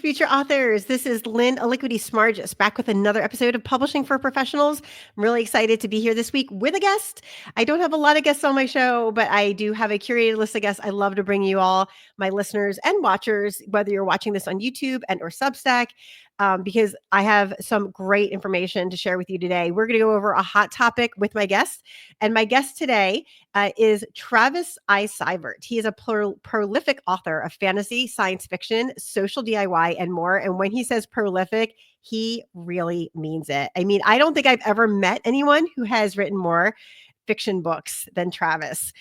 future authors. This is Lynn Aliquity Smargis back with another episode of Publishing for Professionals. I'm really excited to be here this week with a guest. I don't have a lot of guests on my show, but I do have a curated list of guests I love to bring you all, my listeners and watchers, whether you're watching this on YouTube and or Substack, because I have some great information to share with you today. We're going to go over a hot topic with my guest. And my guest today is Travis I. Sivart. He is a prolific author of fantasy, science fiction, social DIY, and more. And when he says prolific, he really means it. I mean, I don't think I've ever met anyone who has written more fiction books than Travis.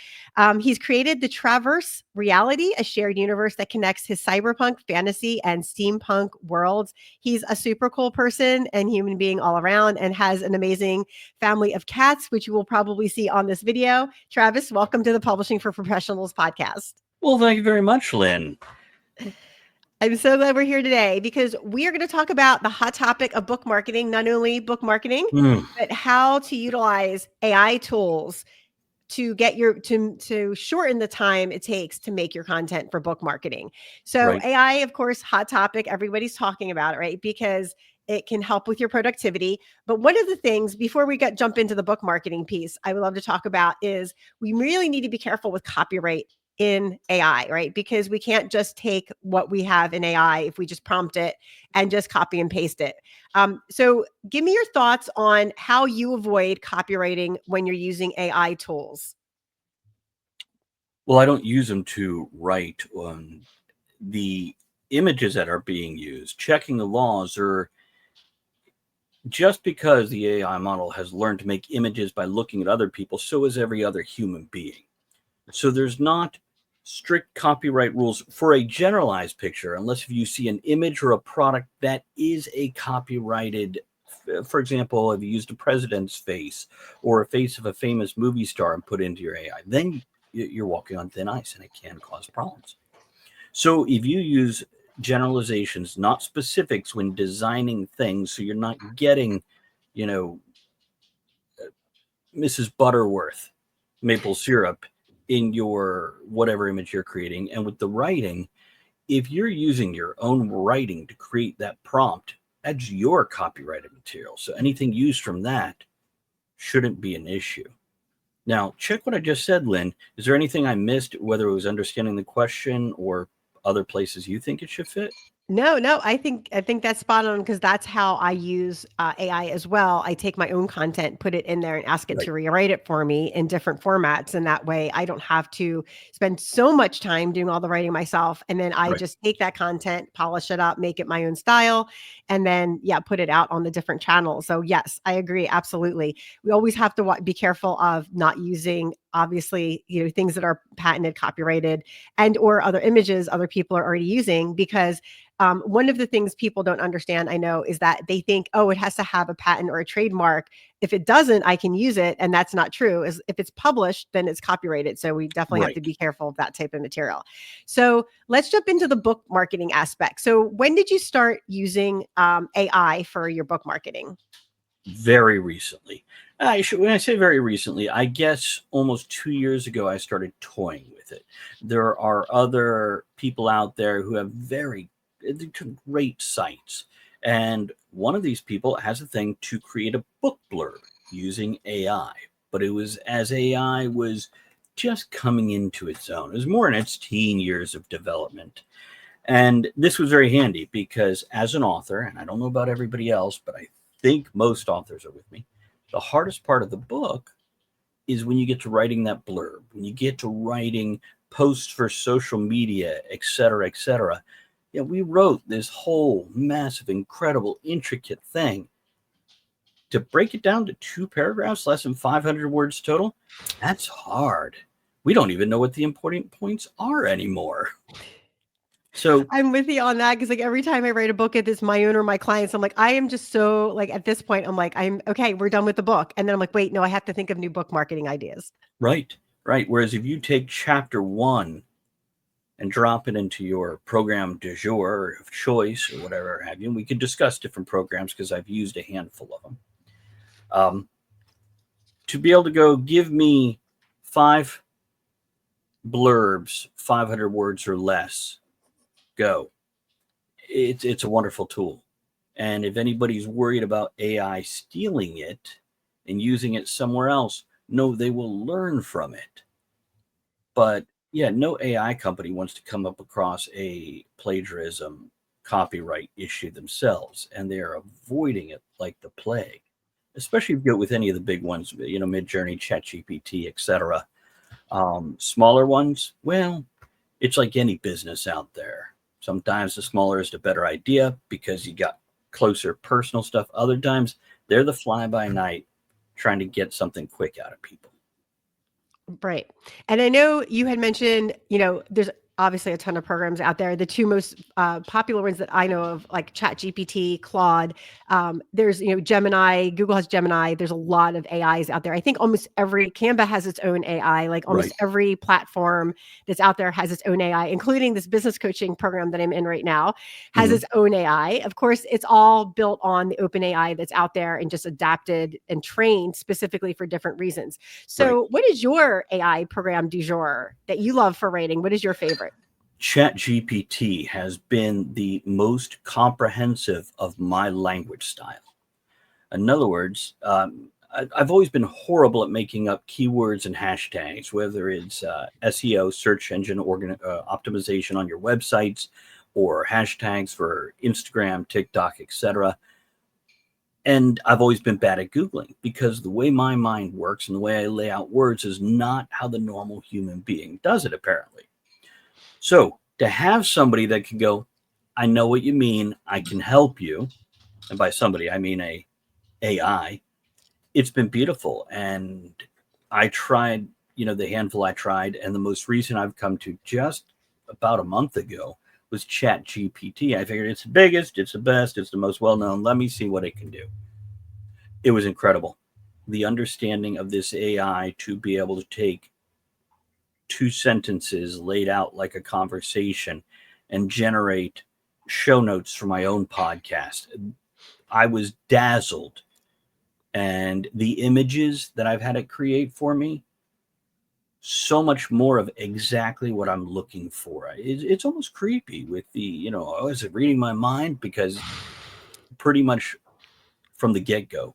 He's created the Traverse Reality, a shared universe that connects his cyberpunk, fantasy, and steampunk worlds. He's a super cool person and human being all around and has an amazing family of cats, which you will probably see on this video. Travis, welcome to the Publishing for Professionals podcast. Well, thank you very much, Lynn. I'm so glad we're here today because we are going to talk about the hot topic of book marketing, not only book marketing, but how to utilize AI tools to get your to shorten the time it takes to make your content for book marketing. So Right. AI, of course, hot topic. Everybody's talking about it, right? Because it can help with your productivity. But one of the things before we jump into the book marketing piece, I would love to talk about is we really need to be careful with copyright in AI, right? Because we can't just take what we have in AI if we just prompt it and just copy and paste it. So give me your thoughts on how you avoid copywriting when you're using AI tools. Well, I don't use them to write on the images that are being used, checking the laws, or just because the AI model has learned to make images by looking at other people, so is every other human being. So there's not strict copyright rules for a generalized picture, unless if you see an image or a product that is a copyrighted, for example, if you used a president's face or a face of a famous movie star and put into your AI, then you're walking on thin ice and it can cause problems. So if you use generalizations, not specifics when designing things, so you're not getting, Mrs. Butterworth maple syrup in your whatever image you're creating. And with the writing, if you're using your own writing to create that prompt, that's your copyrighted material. So anything used from that shouldn't be an issue. Now, check what I just said, Lynn. Is there anything I missed, whether it was understanding the question or other places you think it should fit? No, I think that's spot on because that's how I use AI as well. I take my own content, put it in there, and ask it Right. to rewrite it for me in different formats, and that way I don't have to spend so much time doing all the writing myself. And then I Right. just take that content, polish it up, make it my own style, and then put it out on the different channels. So yes, I agree absolutely. We always have to be careful of not using obviously things that are patented, copyrighted, and or other images other people are already using because one of the things people don't understand, I know, is that they think, oh, it has to have a patent or a trademark. If it doesn't, I can use it. And that's not true. If it's published, then it's copyrighted. So we definitely have to be careful of that type of material. So let's jump into the book marketing aspect. So when did you start using AI for your book marketing? Very recently. When I say very recently, I guess almost 2 years ago, I started toying with it. There are other people out there who have very great sites. And one of these people has a thing to create a book blurb using AI. But it was as AI was just coming into its own. It was more in its teen years of development. And this was very handy because as an author, and I don't know about everybody else, but I think most authors are with me, the hardest part of the book is when you get to writing that blurb, when you get to writing posts for social media, et cetera, et cetera. We wrote this whole massive, incredible, intricate thing. To break it down to 2 paragraphs, less than 500 words total, that's hard. We don't even know what the important points are anymore. So I'm with you on that because like every time I write a book, it's my own or my clients. I'm like, I am just so like at this point, I'm like, I'm okay, we're done with the book. And then I'm like, wait, no, I have to think of new book marketing ideas. Right. Whereas if you take chapter 1 and drop it into your program du jour or of choice or whatever have you, and we could discuss different programs because I've used a handful of them. To be able to go, give me 5 blurbs, 500 words or less, go. it's a wonderful tool. And if anybody's worried about AI stealing it and using it somewhere else, no, they will learn from it. But yeah, no AI company wants to come up across a plagiarism copyright issue themselves, and they are avoiding it like the plague. Especially if you go with any of the big ones, Midjourney, ChatGPT, etc. Smaller ones, well, it's like any business out there. Sometimes the smaller is the better idea because you got closer personal stuff. Other times they're the fly by night trying to get something quick out of people. Right. And I know you had mentioned, there's obviously a ton of programs out there. The two most popular ones that I know of, like ChatGPT, Claude. There's, Gemini. Google has Gemini. There's a lot of AIs out there. I think almost every Canva has its own AI. Like almost Right. every platform that's out there has its own AI, including this business coaching program that I'm in right now has Hmm. its own AI. Of course, it's all built on the open AI that's out there and just adapted and trained specifically for different reasons. Right. So, what is your AI program du jour that you love for writing? What is your favorite? ChatGPT has been the most comprehensive of my language style. In other words, I've always been horrible at making up keywords and hashtags, whether it's SEO, search engine optimization on your websites, or hashtags for Instagram, TikTok, etc. And I've always been bad at Googling because the way my mind works and the way I lay out words is not how the normal human being does it, apparently. So to have somebody that can go, I know what you mean, I can help you, and by somebody I mean a AI, it's been beautiful. And I tried, the handful I tried, and the most recent I've come to just about a month ago was Chat GPT. I figured it's the biggest, it's the best, it's the most well known. Let me see what it can do. It was incredible. The understanding of this AI to be able to take two sentences laid out like a conversation and generate show notes for my own podcast. I was dazzled. And the images that I've had it create for me, so much more of exactly what I'm looking for. It's almost creepy with oh, is it reading my mind? Because pretty much from the get go,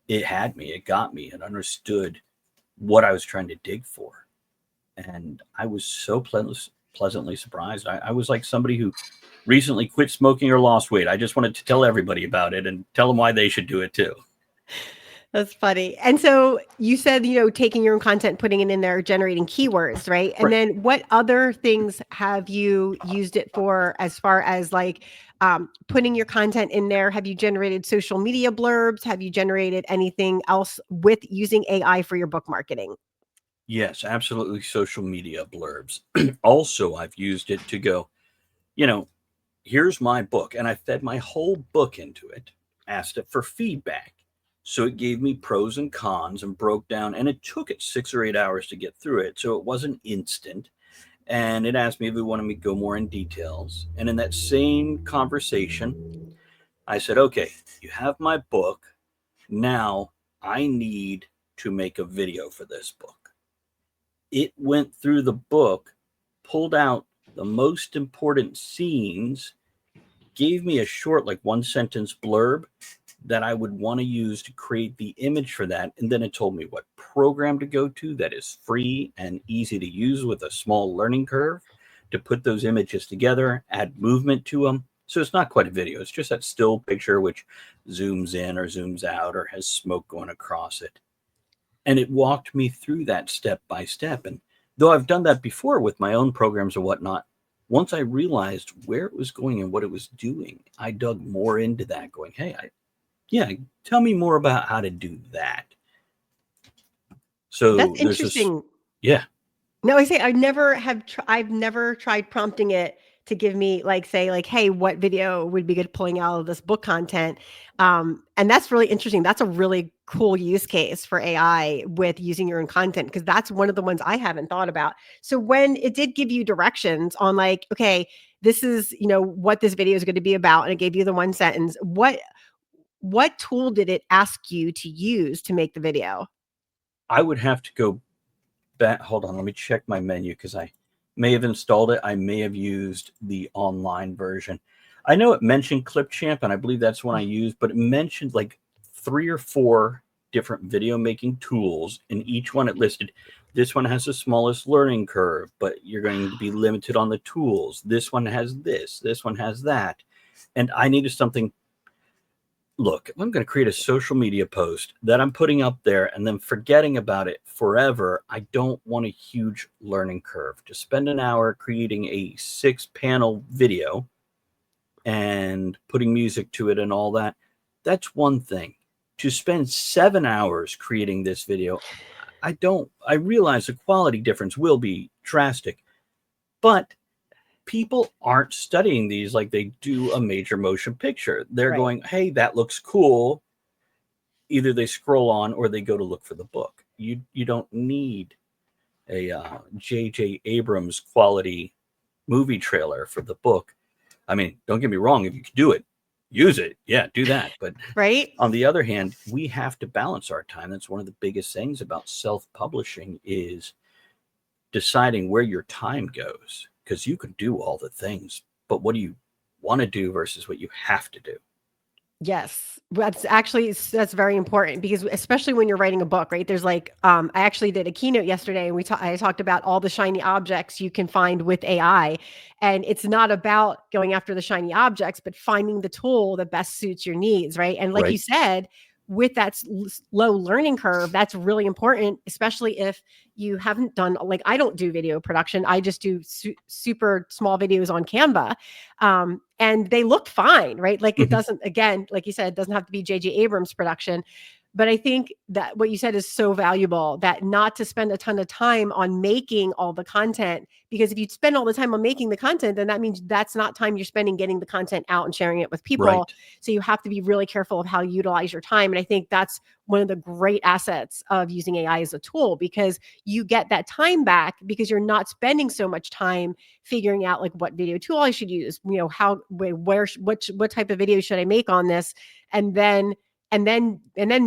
it had me, it got me, it understood what I was trying to dig for. And I was so pleasantly surprised. I was like somebody who recently quit smoking or lost weight. I just wanted to tell everybody about it and tell them why they should do it too. That's funny. And so you said, taking your own content, putting it in there, generating keywords, right? And Right. then what other things have you used it for as far as like putting your content in there? Have you generated social media blurbs? Have you generated anything else with using AI for your book marketing? Yes, absolutely. Social media blurbs. Also, I've used it to go, you know, here's my book. And I fed my whole book into it, asked it for feedback. So it gave me pros and cons and broke down, and it took it 6 or 8 hours to get through it. So it wasn't instant. And it asked me if we wanted me to go more in details. And in that same conversation, I said, okay, you have my book. Now I need to make a video for this book. It went through the book, pulled out the most important scenes, gave me a short, like one sentence blurb that I would want to use to create the image for that. And then it told me what program to go to that is free and easy to use with a small learning curve to put those images together, add movement to them. So it's not quite a video, it's just that still picture which zooms in or zooms out or has smoke going across it. And it walked me through that step by step. And though I've done that before with my own programs or whatnot, once I realized where it was going and what it was doing, I dug more into that, going, hey, yeah, tell me more about how to do that. That's So there's this, interesting. yeah, No, I say I've never tried prompting it to give me like say like, hey, what video would be good pulling out of this book content? And that's really interesting. That's a really cool use case for AI with using your own content because that's one of the ones I haven't thought about. So when it did give you directions on like, okay, this is what this video is going to be about, and it gave you the one sentence. What tool did it ask you to use to make the video? I would have to go back. Hold on, let me check my menu because I may have installed it. I may have used the online version. I know it mentioned Clipchamp, and I believe that's one I used, but it mentioned like 3 or 4 different video making tools, and each one it listed. This one has the smallest learning curve, but you're going to be limited on the tools. This one has this. This one has that. And I needed something. Look, I'm going to create a social media post that I'm putting up there and then forgetting about it forever. I don't want a huge learning curve. To spend an hour creating a 6-panel video and putting music to it and all that, that's one thing. To spend 7 hours creating this video, I realize the quality difference will be drastic, but people aren't studying these like they do a major motion picture. They're Right. going, hey, that looks cool. Either they scroll on or they go to look for the book. You don't need a J.J. Abrams quality movie trailer for the book. I mean, don't get me wrong. If you can do it, use it. Yeah, do that. But Right? on the other hand, we have to balance our time. That's one of the biggest things about self-publishing is deciding where your time goes, because you can do all the things, but what do you want to do versus what you have to do? Yes, that's very important because especially when you're writing a book, right? There's like, I actually did a keynote yesterday, and I talked about all the shiny objects you can find with AI, and it's not about going after the shiny objects, but finding the tool that best suits your needs, right? And like you Right. said, with that low learning curve, that's really important, especially if you haven't done like I don't do video production. I just do super small videos on Canva, and they look fine, right? Like it Mhm. doesn't, again, like you said, it doesn't have to be J.J. Abrams production. But I think that what you said is so valuable, that not to spend a ton of time on making all the content, because if you spend all the time on making the content, then that means that's not time you're spending getting the content out and sharing it with people. Right. So you have to be really careful of how you utilize your time. And I think that's one of the great assets of using AI as a tool, because you get that time back because you're not spending so much time figuring out like what video tool I should use, how, where, what type of video should I make on this, and then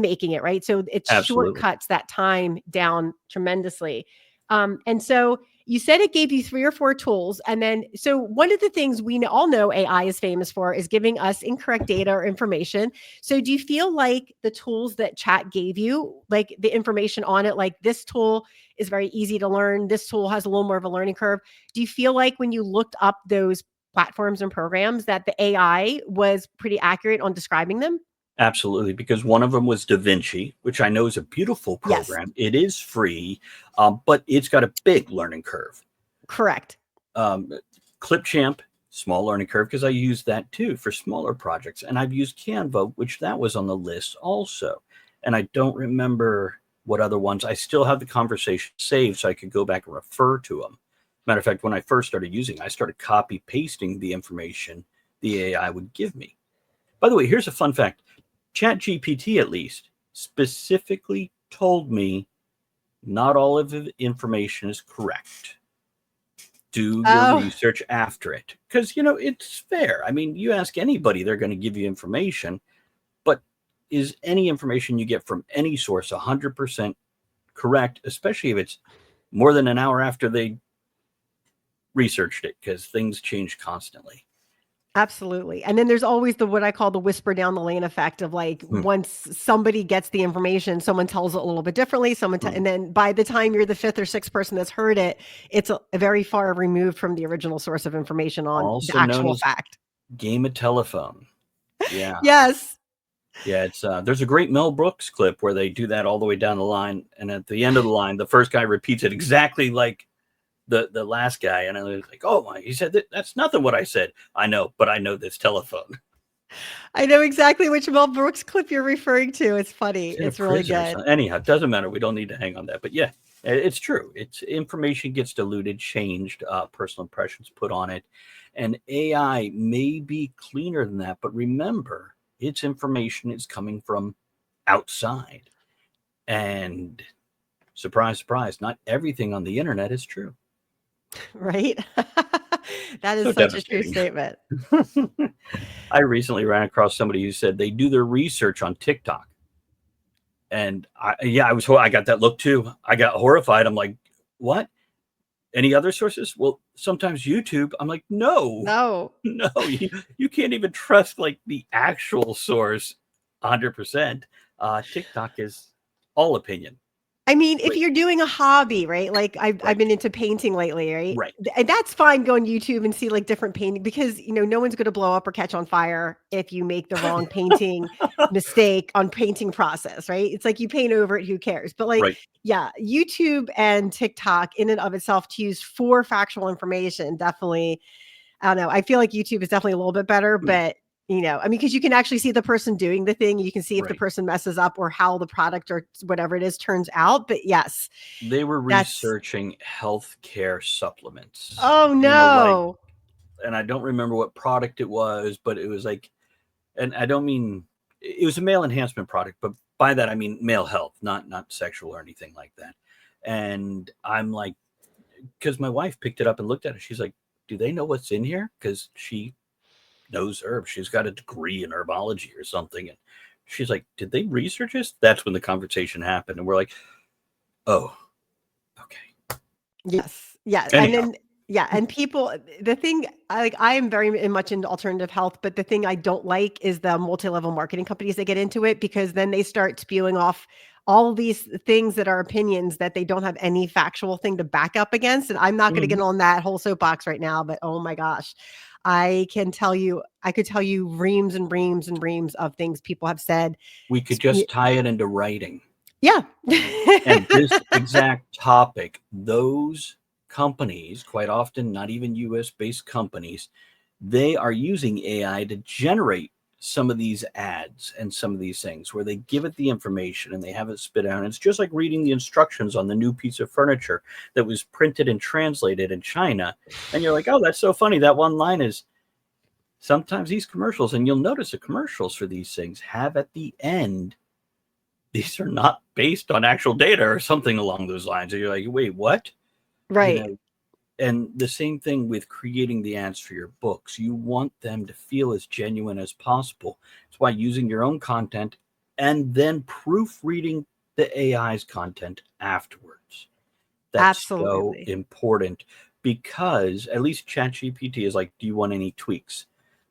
making it right. So it Absolutely. shortcuts that time down tremendously. And so you said it gave you 3 or 4 tools, and then so one of the things we all know AI is famous for is giving us incorrect data or information. So do you feel like the tools that chat gave you, like the information on it, like this tool is very easy to learn, this tool has a little more of a learning curve, do you feel like when you looked up those platforms and programs that the AI was pretty accurate on describing them? Absolutely. Because one of them was DaVinci, which I know is a beautiful Yes, program. It is free, but it's got a big learning curve. correct. Um, Clipchamp, small learning curve, because I use that too for smaller projects. And I've used Canva, which that was on the list also. And I don't remember what other ones. I still have the conversation saved so I could go back and refer to them. Matter of fact, when I first started using, I started copy pasting the information the AI would give me. By the way, here's a fun fact. ChatGPT, at least, specifically told me not all of the information is correct. Do your Oh, research after it. Because, it's fair. I mean, you ask anybody, they're going to give you information. But is any information you get from any source 100% correct, especially if it's more than an hour after they researched it? Because things change constantly. absolutely. And then there's always the what I call the whisper down the lane effect of like Hmm, once somebody gets the information, someone tells it a little bit differently, hmm. and then by the time you're the fifth or sixth person that's heard it, it's a very far removed from the original source of information on the Also known actual as fact. game of telephone. Yeah. Yes. Yeah, it's there's a great Mel Brooks clip where they do that all the way down the line, and at the end of the line, the first guy repeats it exactly like the last guy, and I was like, "Oh my!" He said that's nothing what I said. I know, but I know this telephone. I know exactly which Mel Brooks clip you're referring to. It's funny. It's in a It's really prison or good. something. Anyhow, it doesn't matter. We don't need to hang on that. But yeah, it's true. It's information gets diluted, changed, personal impressions put on it, and AI may be cleaner than that. But remember, its information is coming from outside, and surprise, surprise, not everything on the internet is true. Right? That is So such a true devastating. statement. I recently ran across somebody who said they do their research on TikTok. And I got that look too. I got horrified. I'm like, what? Any other sources? Well, sometimes YouTube. I'm like, no, No. no, you can't even trust like the actual source 100%. TikTok is all opinion. I mean, if Wait, you're doing a hobby, right? Like I've right, been into painting lately, right? right. And that's fine. Go on YouTube and see like different painting because no one's going to blow up or catch on fire if you make the wrong painting mistake on painting process, right? It's like you paint over it, who cares? But like, Right. yeah, YouTube and TikTok in and of itself to use for factual information, definitely. I don't know. I feel like YouTube is definitely a little bit better, Mm, but I mean, because you can actually see the person doing the thing. You can see if the right. person messes up or how the product or whatever it is turns out. But yes, They were that's researching healthcare supplements, oh like, no. and I don't remember what product it was, but it was like, and I don't mean it was a male enhancement product, but by that I mean male health, not sexual or anything like that. And I'm like, because my wife picked it up and looked at it, she's like, "Do they know what's in here?" Because she knows herbs. She's got a degree in herbology or something, and she's like, "Did they research this?" That's when the conversation happened, and we're like, "Oh, okay." Yes. Yeah, and Anyhow, then yeah, and people the thing I am very much into alternative health, but the thing I don't like is the multi-level marketing companies that get into it because then they start spewing off all these things that are opinions that they don't have any factual thing to back up against, and I'm not gonna get mhm, on that whole soapbox right now, but oh my gosh. I could tell you reams and reams and reams of things people have said. we could Sp just tie it into writing. Yeah. And this exact topic, those companies, quite often not even US based companies, they are using AI to generate some of these ads and some of these things where they give it the information and they have it spit out. And it's just like reading the instructions on the new piece of furniture that was printed and translated in China. And you're like, oh, that's so funny. That one line is sometimes these commercials, and you'll notice the commercials for these things have at the end these are not based on actual data or something along those lines. And you're like, wait, what? You Right. know, and the same thing with creating the ads for your books. You want them to feel as genuine as possible. That's why using your own content and then proofreading the AI's content afterwards. That's so Absolutely. important because at least ChatGPT is like, do you want any tweaks?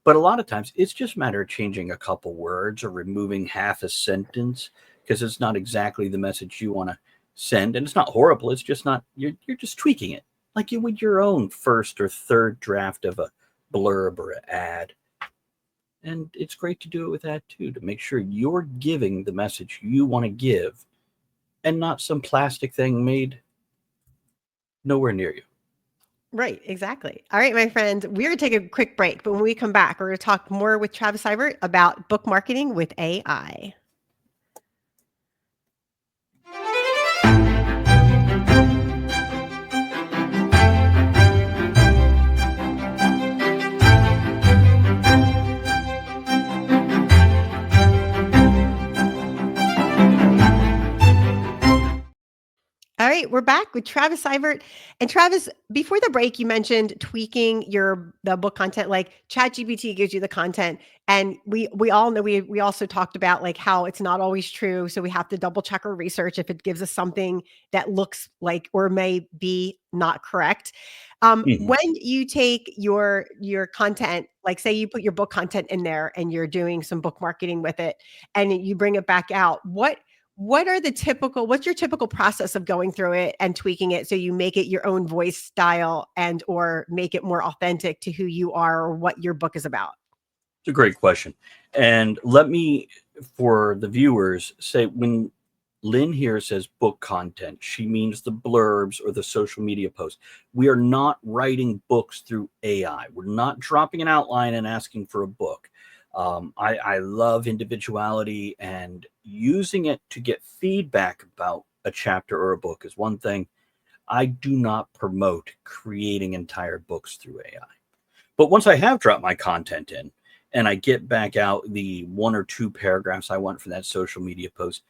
But a lot of times it's just a matter of changing a couple words or removing half a sentence because it's not exactly the message you want to send. And it's not horrible. It's just not, you're just tweaking it like you would your own first or third draft of a blurb or an ad. And it's great to do it with that too, to make sure you're giving the message you want to give and not some plastic thing made nowhere near you. Right, exactly. All right, my friends, we're going to take a quick break, but when we come back, we're going to talk more with Travis Sivart about book marketing with AI. All right, we're back with Travis Sivart. And Travis, before the break, you mentioned tweaking the book content. Like ChatGPT gives you the content, and we all know we also talked about like how it's not always true. So we have to double check our research if it gives us something that looks like or may be not correct. Mhm. When you take your content, like say you put your book content in there and you're doing some book marketing with it, and you bring it back out, what's your typical process of going through it and tweaking it so you make it your own voice style and or make it more authentic to who you are or what your book is about? It's a great question. And let me, for the viewers, say when Lynn here says book content, she means the blurbs or the social media posts. We are not writing books through AI. We're not dropping an outline and asking for a book. I love individuality, and using it to get feedback about a chapter or a book is one thing. I do not promote creating entire books through AI. But once I have dropped my content in and I get back out the one or two paragraphs I want for that social media post,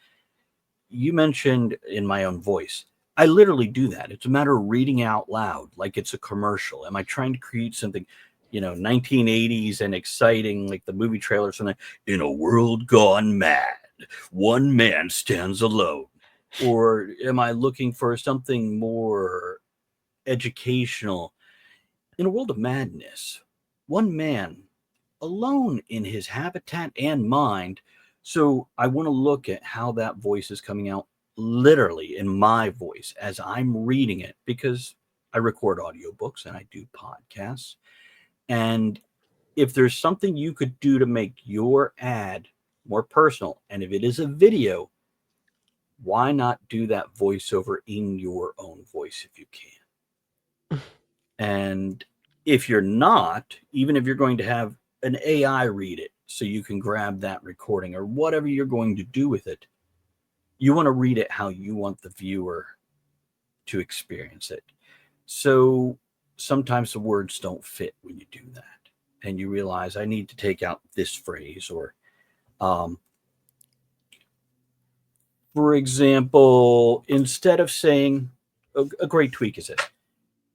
you mentioned in my own voice. I literally do that. It's a matter of reading out loud like it's a commercial. Am I trying to create something, 1980s and exciting like the movie trailer or something? In a world gone mad, one man stands alone. Or am I looking for something more educational. In a world of madness, one man alone in his habitat and mind. So I want to look at how that voice is coming out literally in my voice as I'm reading it, because I record audiobooks and I do podcasts. And if there's something you could do to make your ad more personal, and if it is a video, why not do that voiceover in your own voice if you can? And if you're not, even if you're going to have an AI read it so you can grab that recording or whatever you're going to do with it, you want to read it how you want the viewer to experience it. So sometimes the words don't fit when you do that. And you realize I need to take out this phrase, or um, for example, instead of saying, a great tweak is this: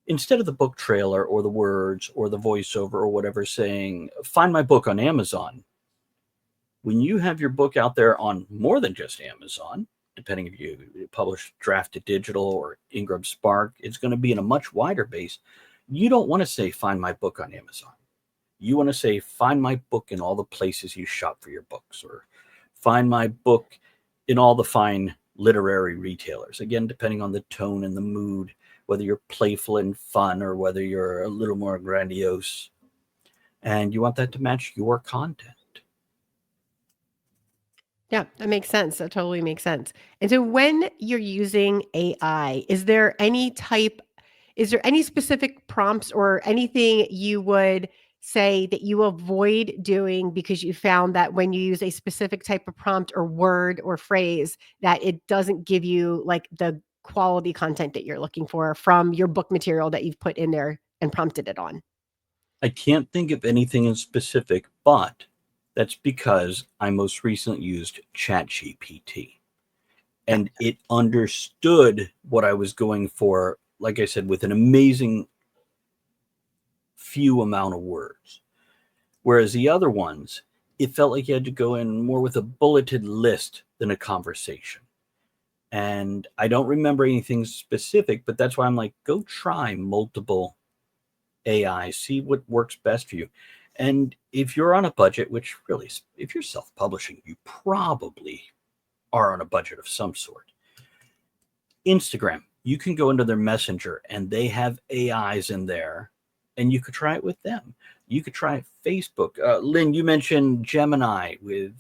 instead of the book trailer or the words or the voiceover or whatever saying, find my book on Amazon, when you have your book out there on more than just Amazon, depending if you publish drafted digital or Ingram Spark, it's going to be in a much wider base. You don't want to say, find my book on Amazon. You want to say, find my book in all the places you shop for your books, or find my book in all the fine literary retailers. Again, depending on the tone and the mood, whether you're playful and fun or whether you're a little more grandiose. And you want that to match your content. Yeah, that makes sense. That totally makes sense. And so when you're using AI, is there any specific prompts or anything you would say that you avoid doing because you found that when you use a specific type of prompt or word or phrase that it doesn't give you like the quality content that you're looking for from your book material that you've put in there and prompted it on? I can't think of anything in specific, but that's because I most recently used ChatGPT Yeah. and it understood what I was going for, like I said, with an amazing few amount of words. Whereas the other ones, it felt like you had to go in more with a bulleted list than a conversation. And I don't remember anything specific, but that's why I'm like, go try multiple AI, see what works best for you. And if you're on a budget, which really, if you're self publishing, you probably are on a budget of some sort. Instagram, you can go into their messenger and they have AIs in there, and you could try it with them. You could try Facebook. Lynn, you mentioned Gemini with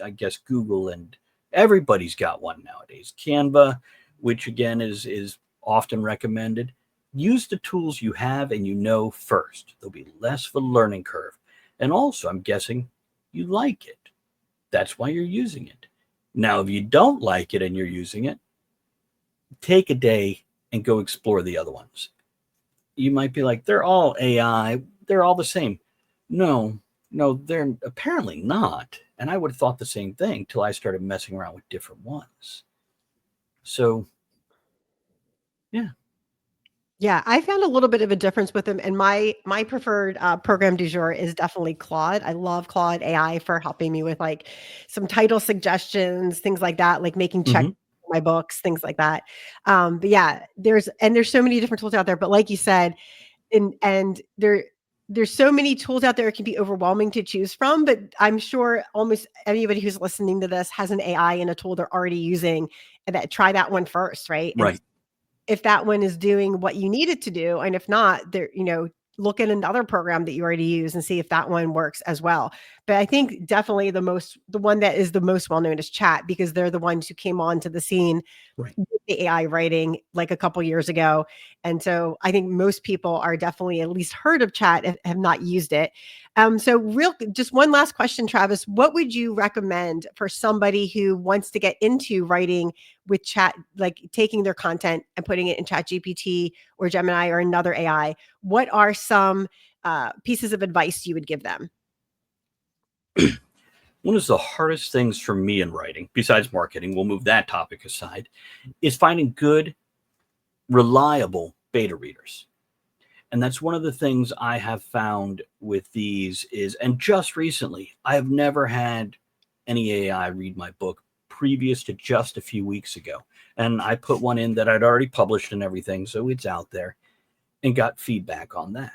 I guess Google, and everybody's got one nowadays. Canva, which again is often recommended. Use the tools you have and you know first. There'll be less of a learning curve. And also, I'm guessing you like it. That's why you're using it. Now, if you don't like it and you're using it, take a day and go explore the other ones. You might be like, they're all AI, they're all the same. No, no, they're apparently not. And I would have thought the same thing till I started messing around with different ones. So, yeah. Yeah, I found a little bit of a difference with them, and my preferred, program du jour is definitely Claude. I love Claude AI for helping me with, like, some title suggestions, things like that, like making check Hmm. my books, things like that. But yeah, there's so many different tools out there, but like you said, there's so many tools out there, it can be overwhelming to choose from, but I'm sure almost anybody who's listening to this has an AI and a tool they're already using, and that try that one first, right? And Right. if that one is doing what you need it to do, and if not, look at another program that you already use and see if that one works as well. But I think definitely the one that is the most well known is Chat, because they're the ones who came onto the scene Right. with the AI writing like a couple years ago. And so I think most people are definitely at least heard of Chat if have not used it. So real just one last question, Travis. What would you recommend for somebody who wants to get into writing with Chat, like taking their content and putting it in Chat GPT or Gemini or another AI? What are some pieces of advice you would give them? One of the hardest things for me in writing, besides marketing, we'll move that topic aside, is finding good, reliable beta readers. And that's one of the things I have found with these is, and just recently, I have never had any AI read my book previous to just a few weeks ago. And I put one in that I'd already published and everything, so it's out there, and got feedback on that.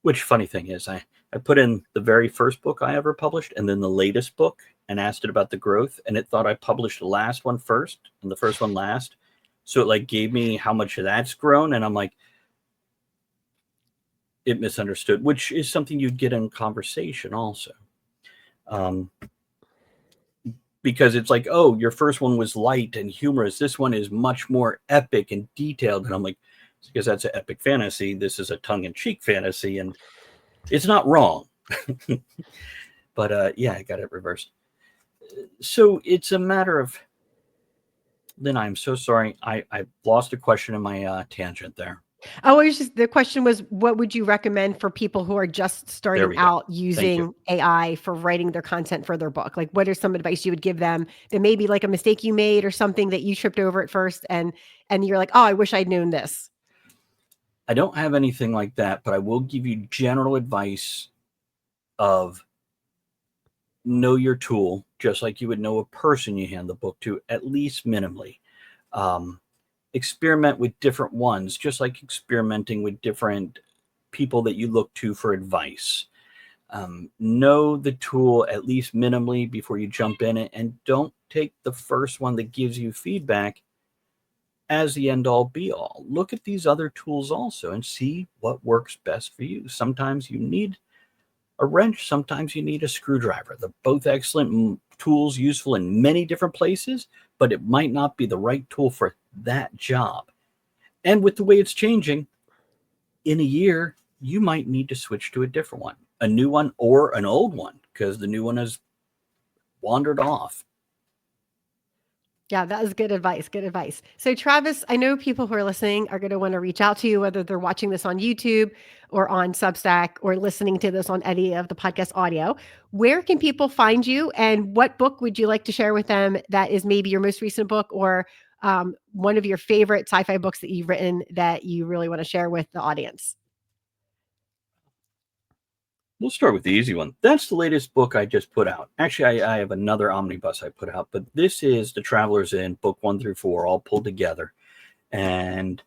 Which, funny thing is, I put in the very first book I ever published and then the latest book and asked it about the growth, and it thought I published the last one first and the first one last. So it like gave me how much of that's grown, and I'm like, it misunderstood, which is something you'd get in conversation also. Because it's like, oh, your first one was light and humorous. This one is much more epic and detailed. And I'm like, because that's an epic fantasy. This is a tongue-in-cheek fantasy, and it's not wrong. But yeah, I got it reversed. So it's a matter of, Lynn, I'm so sorry. I lost a question in my tangent there. Oh, it was just the question was, what would you recommend for people who are just There starting we go. out Thank you. using AI for writing their content for their book? Like, what are some advice you would give them that may be like a mistake you made or something that you tripped over at first, and you're like, oh, I wish I'd known this. I don't have anything like that, but I will give you general advice of know your tool, just like you would know a person you hand the book to, at least minimally. Experiment with different ones, just like experimenting with different people that you look to for advice. Know the tool at least minimally before you jump in it, and don't take the first one that gives you feedback as the end all be all. Look at these other tools also and see what works best for you. Sometimes you need a wrench, sometimes you need a screwdriver. They're both excellent tools, useful in many different places, but it might not be the right tool for that job. And with the way it's changing, in a year, you might need to switch to a different one, a new one or an old one, because the new one has wandered off. Yeah, that is good advice. Good advice. So, Travis, I know people who are listening are going to want to reach out to you, whether they're watching this on YouTube or on Substack or listening to this on any of the podcast audio. Where can people find you, and what book would you like to share with them that is maybe your most recent book, or one of your favorite sci-fi books that you've written that you really want to share with the audience? We'll start with the easy one. That's the latest book I just put out. Actually, I have another omnibus I put out, but this is The Traveler's Inn, book 1 through 4, all pulled together. And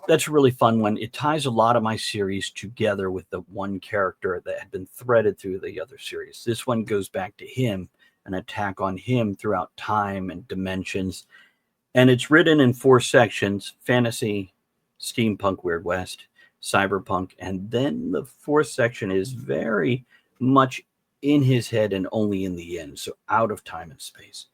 that's a really fun one. It ties a lot of my series together with the one character that had been threaded through the other series. This one goes back to him, an attack on him throughout time and dimensions. And it's written in 4 sections: fantasy, steampunk, Weird West, cyberpunk, and then the 4th section is very much in his head and only in the end, so out of time and space.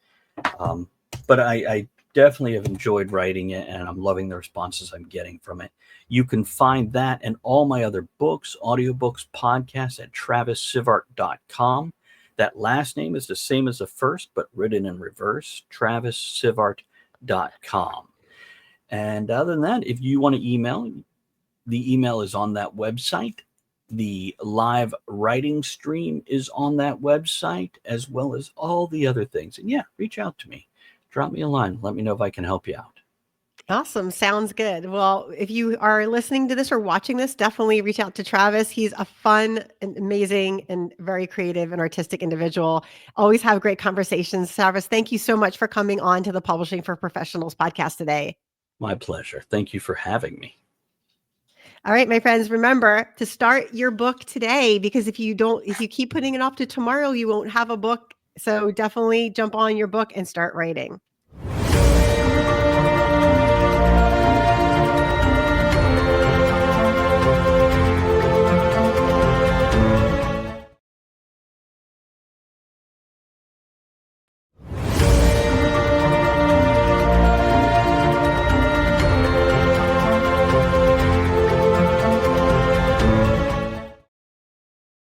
But I definitely have enjoyed writing it, and I'm loving the responses I'm getting from it. You can find that and all my other books, audiobooks, podcasts at TravisSivart.com. That last name is the same as the first, but written in reverse, TravisSivart.com. And other than that, if you want to email, the email is on that website. The live writing stream is on that website, as well as all the other things. And yeah, reach out to me. Drop me a line. Let me know if I can help you out. Awesome. Sounds good. Well, if you are listening to this or watching this, definitely reach out to Travis. He's a fun and amazing and very creative and artistic individual. Always have great conversations. Travis, thank you so much for coming on to the Publishing for Professionals podcast today. My pleasure. Thank you for having me. All right, my friends, remember to start your book today, because if you keep putting it off to tomorrow, you won't have a book. So definitely jump on your book and start writing.